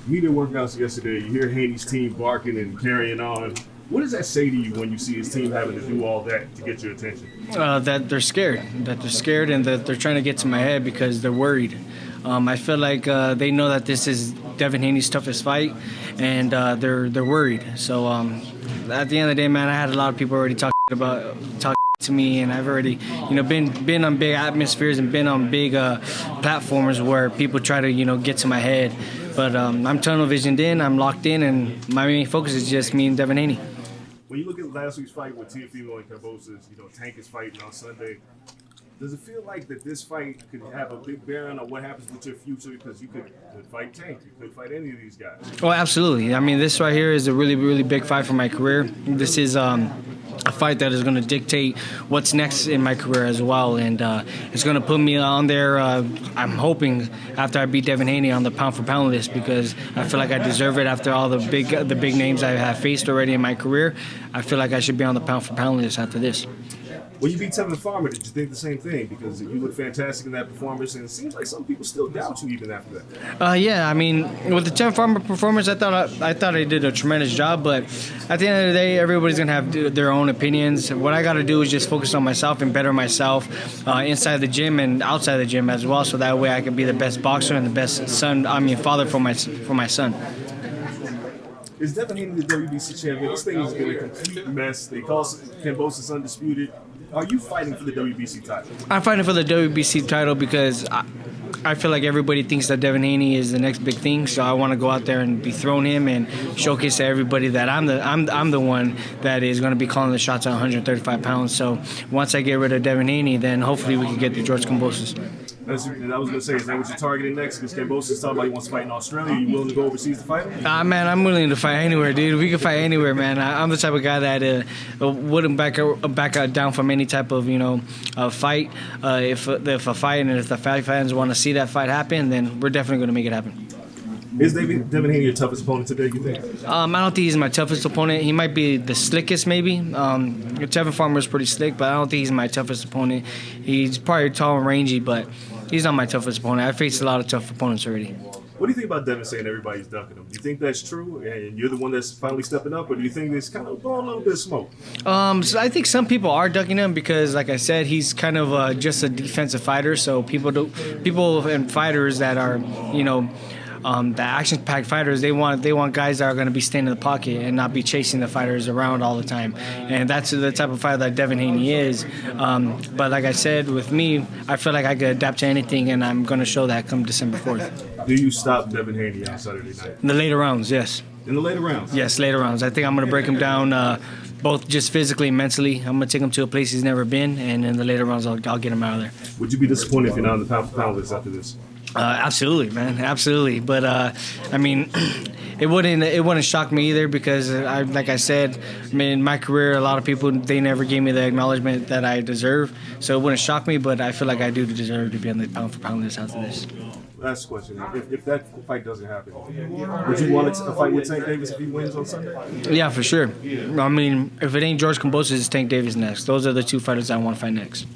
Media workouts yesterday, you hear Haney's team barking and carrying on. What does that say to you when you see his team having to do all that to get your attention? That they're scared. And that they're trying to get to my head because they're worried. I feel like they know that this is Devin Haney's toughest fight, and they're worried. So at the end of the day, man, I had a lot of people already talking to me, and I've already, been on big atmospheres and been on big platforms where people try to, get to my head. But I'm tunnel visioned in, I'm locked in, and my main focus is just me and Devin Haney. When you look at last week's fight with Teofimo and Kambosos, Tank is fighting on Sunday. Does it feel like that this fight could have a big bearing on what happens with your future? Because you could fight Tank, you could fight any of these guys. Oh, absolutely. I mean, this right here is a really, really big fight for my career. This is a fight that is going to dictate what's next in my career as well, and it's going to put me on there. I'm hoping after I beat Devin Haney on the pound-for-pound list, because I feel like I deserve it after all the big names I have faced already in my career. I feel like I should be on the pound-for-pound list after this. When you beat Tevin Farmer, did you think the same thing? Because you look fantastic in that performance, and it seems like some people still doubt you even after that. Yeah, I mean, with the Tevin Farmer performance, I thought I did a tremendous job. But at the end of the day, everybody's gonna have their own opinions. What I got to do is just focus on myself and better myself inside the gym and outside the gym as well, so that way I can be the best boxer and the best father for my son. Is Devin Haney the WBC champion? This thing has been a complete mess. They call Kambosos undisputed. Are you fighting for the WBC title? I'm fighting for the WBC title because I feel like everybody thinks that Devin Haney is the next big thing. So I want to go out there and dethrone him and showcase to everybody that I'm the one that is going to be calling the shots at 135 pounds. So once I get rid of Devin Haney, then hopefully we can get the George Kambosos. I was going to say, is that what you're targeting next? Because Kambosos is talking about he wants to fight in Australia. Are you willing to go overseas to fight him? Man, I'm willing to fight anywhere, dude. We can fight anywhere, man. I'm the type of guy that wouldn't back down from any type of, fight. If a fight and if the fight fans want to see that fight happen, then we're definitely going to make it happen. Is Devin Haney your toughest opponent today, you think? I don't think he's my toughest opponent. He might be the slickest, maybe. Tevin Farmer is pretty slick, but I don't think he's my toughest opponent. He's probably tall and rangy, but he's not my toughest opponent. I faced a lot of tough opponents already. What do you think about Devin saying everybody's ducking him? Do you think that's true, and you're the one that's finally stepping up, or do you think it's kind of blowing a little bit of smoke? So I think some people are ducking him because, like I said, he's kind of just a defensive fighter. So people and fighters that are, the action-packed fighters, they want guys that are going to be staying in the pocket and not be chasing the fighters around all the time. And that's the type of fighter that Devin Haney is. But like I said, with me, I feel like I could adapt to anything, and I'm going to show that come December 4th. Do you stop Devin Haney on Saturday night? In the later rounds, yes. In the later rounds? Yes, later rounds. I think I'm going to break him down both just physically and mentally. I'm going to take him to a place he's never been, and in the later rounds, I'll get him out of there. Would you be disappointed if you're not on the pound-for-pound list after this? Absolutely, man, absolutely. But I mean, it wouldn't shock me either because, like I said, in my career, a lot of people they never gave me the acknowledgement that I deserve. So it wouldn't shock me, but I feel like I do deserve to be on the pound-for-pound list after this. Last question: if that fight doesn't happen, would you want to fight with Tank Davis if he wins on Sunday? Yeah, for sure. I mean, if it ain't George Kambosos, it's Tank Davis next. Those are the two fighters I want to fight next.